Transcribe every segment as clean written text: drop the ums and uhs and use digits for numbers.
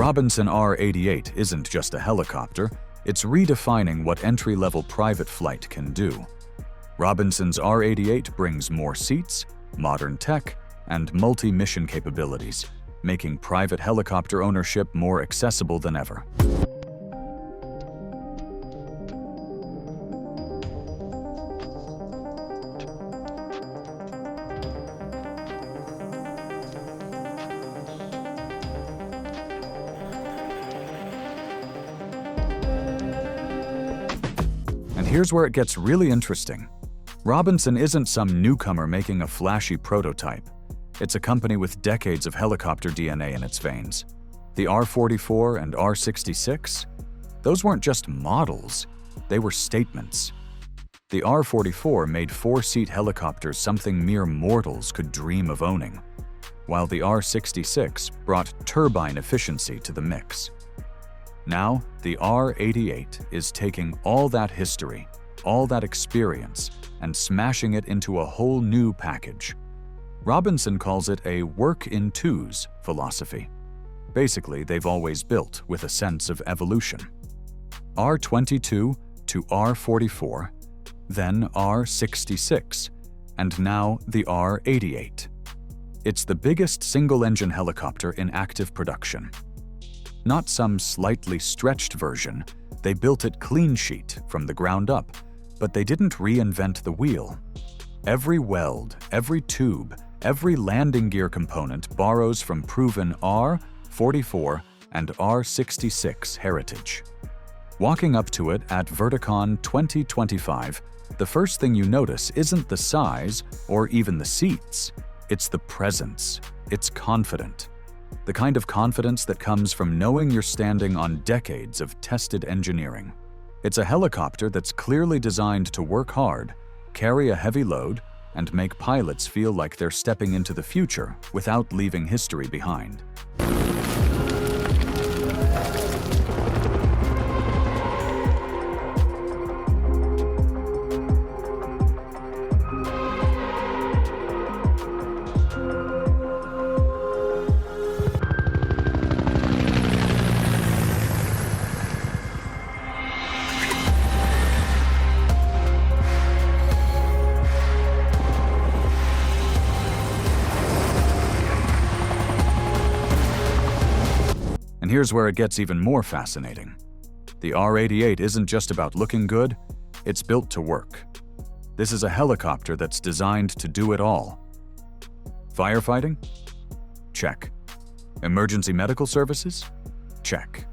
Robinson R88 isn't just a helicopter, it's redefining what entry-level private flight can do. Robinson's R88 brings more seats, modern tech, and multi-mission capabilities, making private helicopter ownership more accessible than ever. And here's where it gets really interesting. Robinson isn't some newcomer making a flashy prototype. It's a company with decades of helicopter DNA in its veins. The R44 and R66? Those weren't just models, they were statements. The R44 made four-seat helicopters something mere mortals could dream of owning, while the R66 brought turbine efficiency to the mix. Now, the R88 is taking all that history, all that experience, and smashing it into a whole new package. Robinson calls it a work in twos philosophy. Basically, they've always built with a sense of evolution. R22 to R44, then R66, and now the R88. It's the biggest single-engine helicopter in active production. Not some slightly stretched version, they built it clean sheet from the ground up, but they didn't reinvent the wheel. Every weld, every tube, every landing gear component borrows from proven R44 and R66 heritage. Walking up to it at Verticon 2025, the first thing you notice isn't the size or even the seats. It's the presence. It's confident. The kind of confidence that comes from knowing you're standing on decades of tested engineering. It's a helicopter that's clearly designed to work hard, carry a heavy load, and make pilots feel like they're stepping into the future without leaving history behind. And here's where it gets even more fascinating. The R88 isn't just about looking good, it's built to work. This is a helicopter that's designed to do it all. Firefighting? Check. Emergency medical services? Check.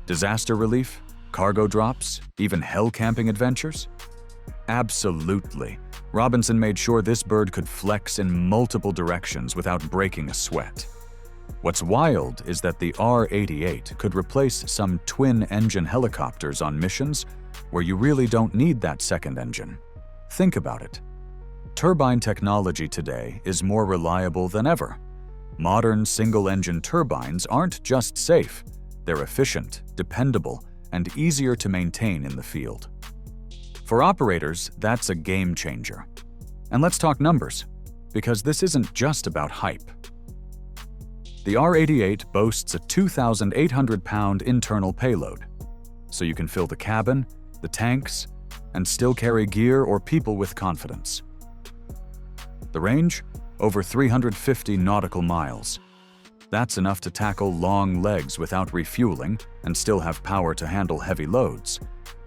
Disaster relief? Cargo drops? Even hell camping adventures? Absolutely. Robinson made sure this bird could flex in multiple directions without breaking a sweat. What's wild is that the R88 could replace some twin-engine helicopters on missions where you really don't need that second engine. Think about it. Turbine technology today is more reliable than ever. Modern single-engine turbines aren't just safe, they're efficient, dependable, and easier to maintain in the field. For operators, that's a game changer. And let's talk numbers, because this isn't just about hype. The R88 boasts a 2,800-pound internal payload, so you can fill the cabin, the tanks, and still carry gear or people with confidence. The range? Over 350 nautical miles. That's enough to tackle long legs without refueling and still have power to handle heavy loads.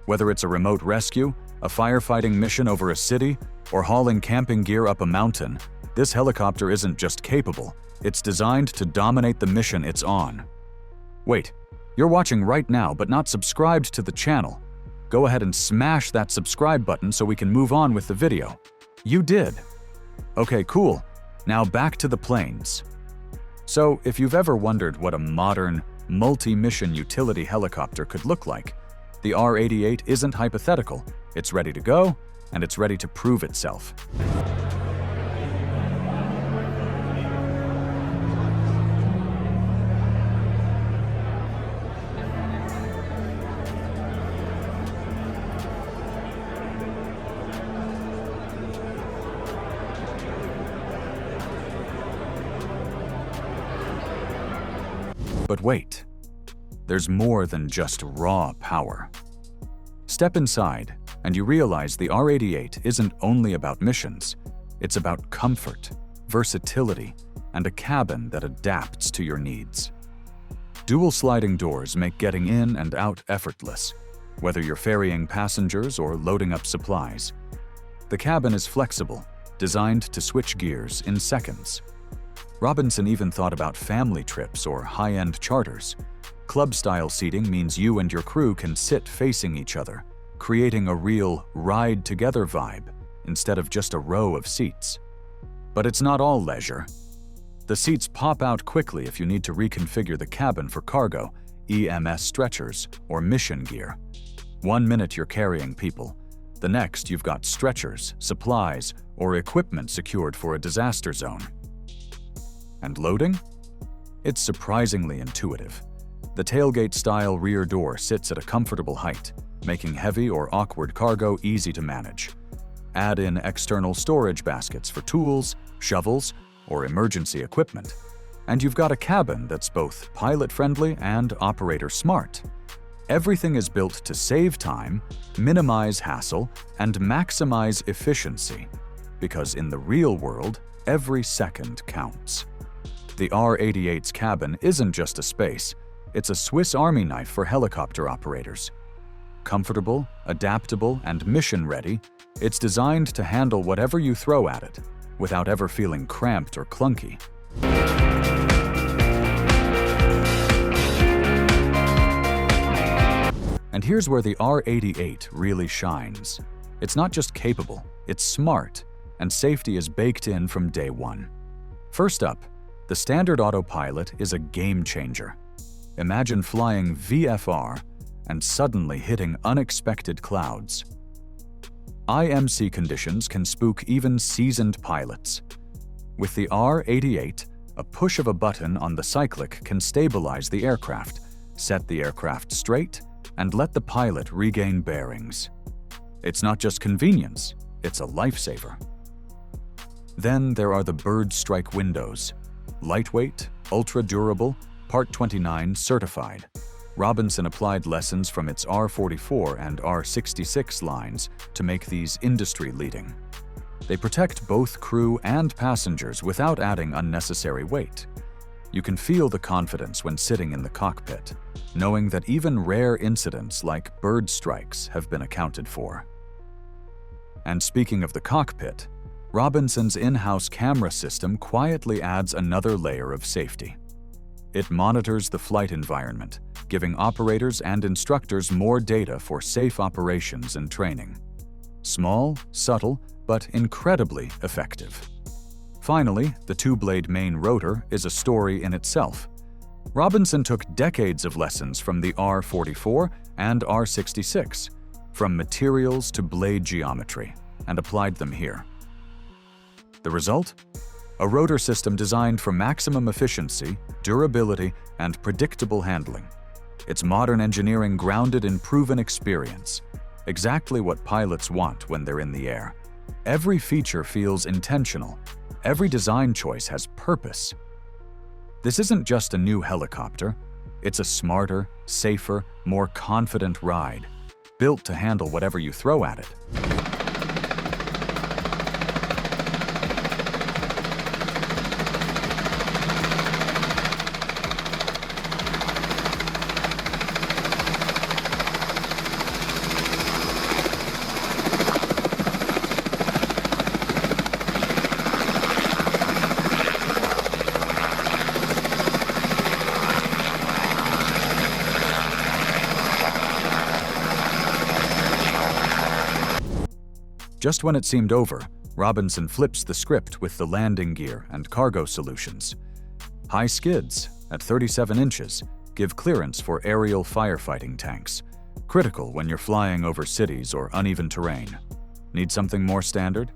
Whether it's a remote rescue, a firefighting mission over a city, or hauling camping gear up a mountain, this helicopter isn't just capable, it's designed to dominate the mission it's on. Wait, you're watching right now but not subscribed to the channel. Go ahead and smash that subscribe button so we can move on with the video. You did. Okay, cool. Now back to the planes. So, if you've ever wondered what a modern, multi-mission utility helicopter could look like, the R88 isn't hypothetical. It's ready to go, and it's ready to prove itself. But wait, there's more than just raw power. Step inside, and you realize the R88 isn't only about missions. It's about comfort, versatility, and a cabin that adapts to your needs. Dual sliding doors make getting in and out effortless, whether you're ferrying passengers or loading up supplies. The cabin is flexible, designed to switch gears in seconds. Robinson even thought about family trips or high-end charters. Club-style seating means you and your crew can sit facing each other, creating a real ride-together vibe instead of just a row of seats. But it's not all leisure. The seats pop out quickly if you need to reconfigure the cabin for cargo, EMS stretchers, or mission gear. 1 minute you're carrying people. The next you've got stretchers, supplies, or equipment secured for a disaster zone. And loading? It's surprisingly intuitive. The tailgate-style rear door sits at a comfortable height, making heavy or awkward cargo easy to manage. Add in external storage baskets for tools, shovels, or emergency equipment, and you've got a cabin that's both pilot-friendly and operator-smart. Everything is built to save time, minimize hassle, and maximize efficiency, because in the real world, every second counts. The R88's cabin isn't just a space, it's a Swiss Army knife for helicopter operators. Comfortable, adaptable, and mission-ready, it's designed to handle whatever you throw at it, without ever feeling cramped or clunky. And here's where the R88 really shines. It's not just capable, it's smart, and safety is baked in from day one. First up, the standard autopilot is a game changer. Imagine flying VFR and suddenly hitting unexpected clouds. IMC conditions can spook even seasoned pilots. With the R88, a push of a button on the cyclic can stabilize the aircraft, set the aircraft straight, and let the pilot regain bearings. It's not just convenience, it's a lifesaver. Then there are the bird strike windows. Lightweight, ultra-durable, Part 29 certified. Robinson applied lessons from its R44 and R66 lines to make these industry-leading. They protect both crew and passengers without adding unnecessary weight. You can feel the confidence when sitting in the cockpit, knowing that even rare incidents like bird strikes have been accounted for. And speaking of the cockpit, Robinson's in-house camera system quietly adds another layer of safety. It monitors the flight environment, giving operators and instructors more data for safe operations and training. Small, subtle, but incredibly effective. Finally, the two-blade main rotor is a story in itself. Robinson took decades of lessons from the R44 and R66, from materials to blade geometry, and applied them here. The result? A rotor system designed for maximum efficiency, durability, and predictable handling. It's modern engineering grounded in proven experience. Exactly what pilots want when they're in the air. Every feature feels intentional. Every design choice has purpose. This isn't just a new helicopter. It's a smarter, safer, more confident ride, built to handle whatever you throw at it. Just when it seemed over, Robinson flips the script with the landing gear and cargo solutions. High skids, at 37 inches, give clearance for aerial firefighting tanks, critical when you're flying over cities or uneven terrain. Need something more standard?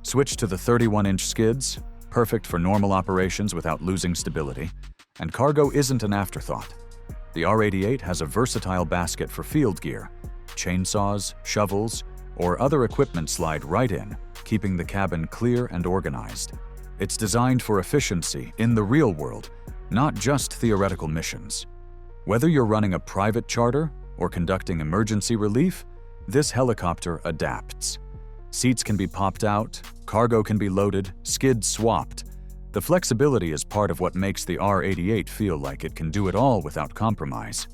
Switch to the 31-inch skids, perfect for normal operations without losing stability. And cargo isn't an afterthought. The R88 has a versatile basket for field gear. Chainsaws, shovels, or other equipment slide right in, keeping the cabin clear and organized. It's designed for efficiency in the real world, not just theoretical missions. Whether you're running a private charter or conducting emergency relief, this helicopter adapts. Seats can be popped out, cargo can be loaded, skids swapped. The flexibility is part of what makes the R88 feel like it can do it all without compromise.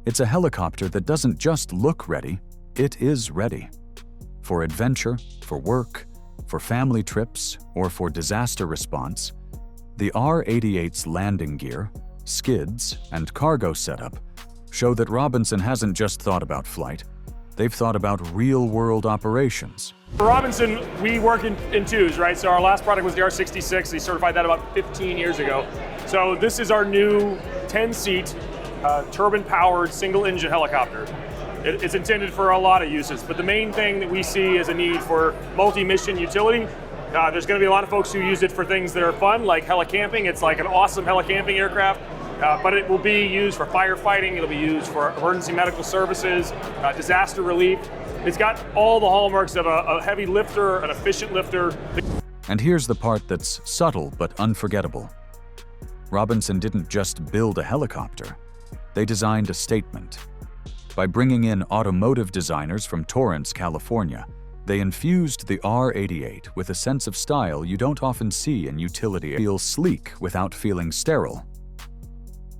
It's a helicopter that doesn't just look ready, it is ready. For adventure, for work, for family trips, or for disaster response, the R88's landing gear, skids, and cargo setup show that Robinson hasn't just thought about flight, they've thought about real-world operations. For Robinson, we work in twos, right? So our last product was the R66. They certified that about 15 years ago. So this is our new 10-seat turbine-powered single-engine helicopter. It's intended for a lot of uses, but the main thing that we see is a need for multi-mission utility. There's going to be a lot of folks who use it for things that are fun, like helicamping. It's like an awesome helicamping aircraft, but it will be used for firefighting. It'll be used for emergency medical services, disaster relief. It's got all the hallmarks of a heavy lifter, an efficient lifter. And here's the part that's subtle but unforgettable. Robinson didn't just build a helicopter, they designed a statement. By bringing in automotive designers from Torrance, California, they infused the R88 with a sense of style you don't often see in utility. It feels sleek without feeling sterile.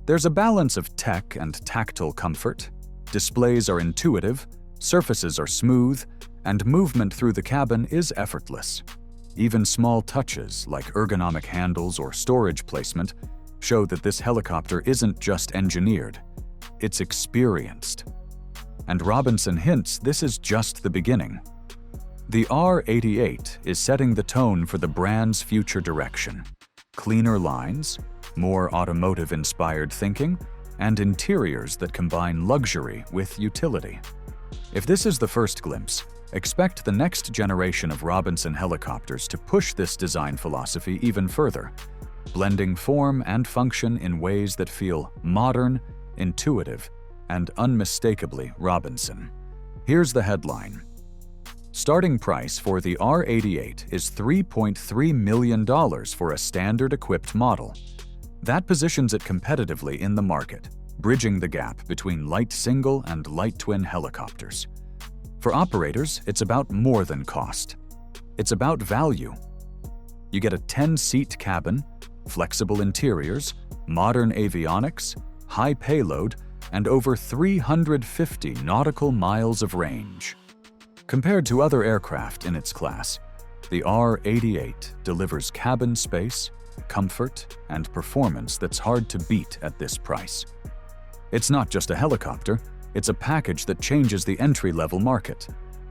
There's a balance of tech and tactile comfort. Displays are intuitive, surfaces are smooth, and movement through the cabin is effortless. Even small touches like ergonomic handles or storage placement show that this helicopter isn't just engineered, it's experienced. And Robinson hints this is just the beginning. The R88 is setting the tone for the brand's future direction. Cleaner lines, more automotive-inspired thinking, and interiors that combine luxury with utility. If this is the first glimpse, expect the next generation of Robinson helicopters to push this design philosophy even further, blending form and function in ways that feel modern, intuitive, and unmistakably Robinson. Here's the headline. Starting price for the R88 is $3.3 million for a standard-equipped model. That positions it competitively in the market, bridging the gap between light single and light twin helicopters. For operators, it's about more than cost. It's about value. You get a 10-seat cabin, flexible interiors, modern avionics, high payload, and over 350 nautical miles of range. Compared to other aircraft in its class, the R88 delivers cabin space, comfort, and performance that's hard to beat at this price. It's not just a helicopter, it's a package that changes the entry-level market.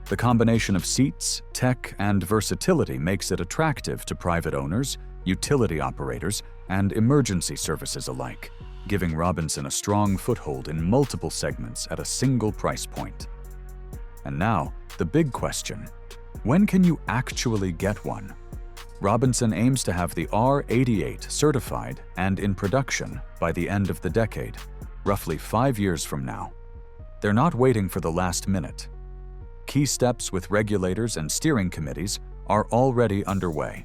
The combination of seats, tech, and versatility makes it attractive to private owners, utility operators, and emergency services alike, giving Robinson a strong foothold in multiple segments at a single price point. And now, the big question: when can you actually get one? Robinson aims to have the R88 certified and in production by the end of the decade, roughly 5 years from now. They're not waiting for the last minute. Key steps with regulators and steering committees are already underway.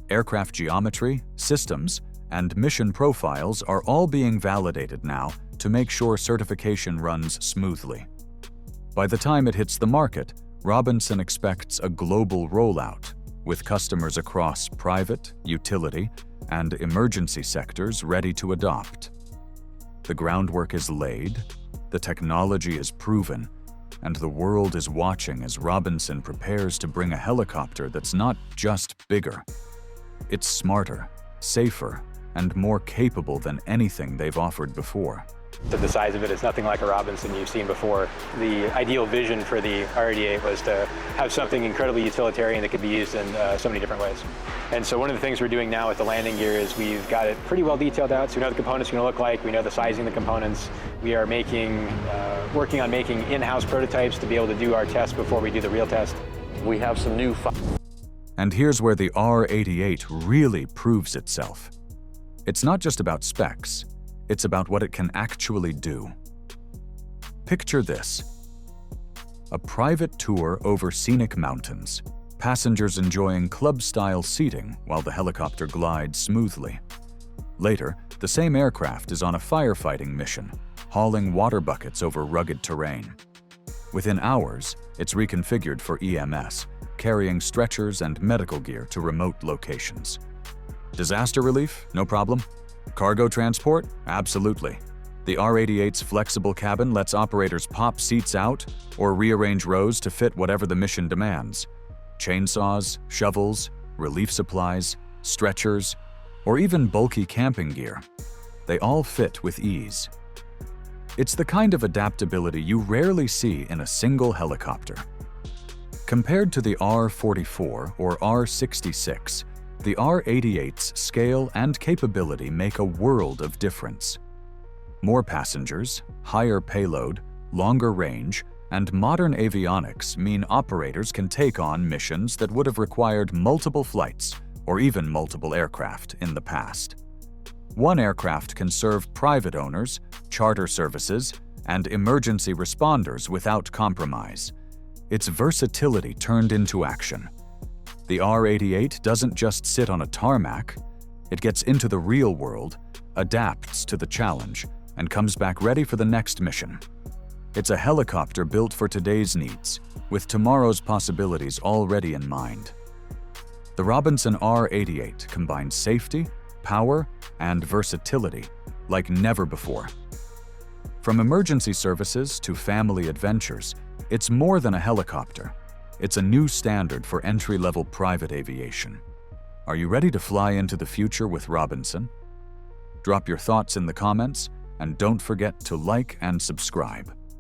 Aircraft geometry, systems, and mission profiles are all being validated now to make sure certification runs smoothly. By the time it hits the market, Robinson expects a global rollout, with customers across private, utility, and emergency sectors ready to adopt. The groundwork is laid, the technology is proven, and the world is watching as Robinson prepares to bring a helicopter that's not just bigger. It's smarter, safer, and more capable than anything they've offered before. The size of it is nothing like a Robinson you've seen before. The ideal vision for the R88 was to have something incredibly utilitarian that could be used in so many different ways. And so one of the things we're doing now with the landing gear is we've got it pretty well detailed out, so we know the components are going to look like, we know the sizing of the components. We are working on making in-house prototypes to be able to do our tests before we do the real test. We have some new... And here's where the R88 really proves itself. It's not just about specs, it's about what it can actually do. Picture this: a private tour over scenic mountains, passengers enjoying club-style seating while the helicopter glides smoothly. Later, The same aircraft is on a firefighting mission, hauling water buckets over rugged terrain. Within hours, it's reconfigured for EMS, carrying stretchers and medical gear to remote locations. Disaster relief? No problem. Cargo transport? Absolutely. The R88's flexible cabin lets operators pop seats out or rearrange rows to fit whatever the mission demands. Chainsaws, shovels, relief supplies, stretchers, or even bulky camping gear. They all fit with ease. It's the kind of adaptability you rarely see in a single helicopter. Compared to the R44 or R66, the R88's scale and capability make a world of difference. More passengers, higher payload, longer range, and modern avionics mean operators can take on missions that would have required multiple flights or even multiple aircraft in the past. One aircraft can serve private owners, charter services, and emergency responders without compromise. It's versatility turned into action. The R88 doesn't just sit on a tarmac. It gets into the real world, adapts to the challenge, and comes back ready for the next mission. It's a helicopter built for today's needs, with tomorrow's possibilities already in mind. The Robinson R88 combines safety, power, and versatility like never before. From emergency services to family adventures, it's more than a helicopter. It's a new standard for entry-level private aviation. Are you ready to fly into the future with Robinson? Drop your thoughts in the comments, and don't forget to like and subscribe.